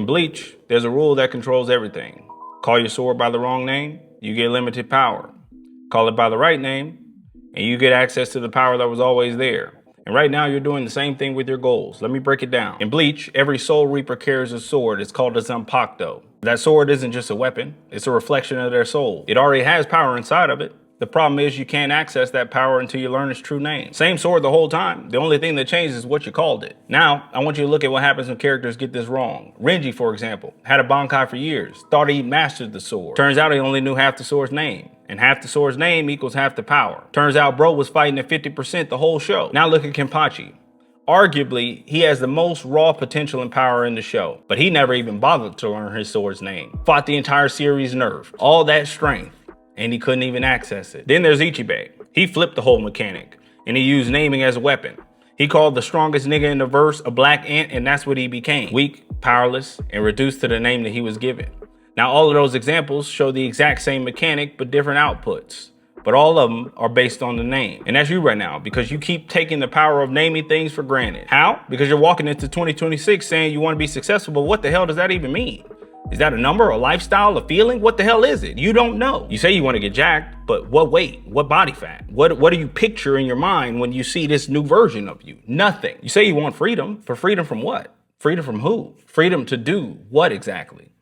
Bleach, there's a rule that controls everything. Call your sword by the wrong name, you get limited power. Call it by the right name, and you get access to the power that was always there. And right now you're doing the same thing with your goals. Let me break it down. In Bleach, every Soul Reaper carries a sword. It's called a Zanpakuto. That sword isn't just a weapon, it's a reflection of their soul. It already has power inside of it. The problem is you can't access that power until you learn its true name. Same sword the whole time. The only thing that changes is what you called it. Now, I want you to look at what happens when characters get this wrong. Renji, for example, had a Bankai for years, thought he mastered the sword. Turns out he only knew half the sword's name. And half the sword's name equals half the power. Turns out bro was fighting at 50% the whole show. Now look at Kenpachi. Arguably, he has the most raw potential and power in the show, but he never even bothered to learn his sword's name. Fought the entire series nerfed. All that strength, and he couldn't even access it. Then there's Ichibei. He flipped the whole mechanic, and he used naming as a weapon. He called the strongest nigga in the verse a black ant, and that's what he became. Weak, powerless, and reduced to the name that he was given. Now, all of those examples show the exact same mechanic, but different outputs. But all of them are based on the name. And that's you right now, because you keep taking the power of naming things for granted. How? Because you're walking into 2026 saying you want to be successful, but what the hell does that even mean? Is that a number, a lifestyle, a feeling? What the hell is it? You don't know. You say you want to get jacked, but what weight? What body fat? What do you picture in your mind when you see this new version of you? Nothing. You say you want freedom, but freedom from what? Freedom from who? Freedom to do what exactly?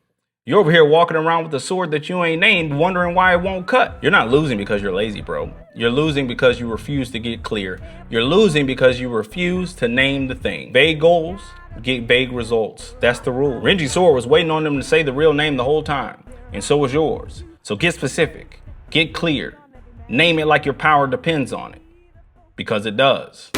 You're over here walking around with a sword that you ain't named, wondering why it won't cut. You're not losing because you're lazy, bro. You're losing because you refuse to get clear. You're losing because you refuse to name the thing. Vague goals get vague results. That's the rule. Renji's sword was waiting on them to say the real name the whole time, and so was yours. So get specific, get clear, name it like your power depends on it, because it does.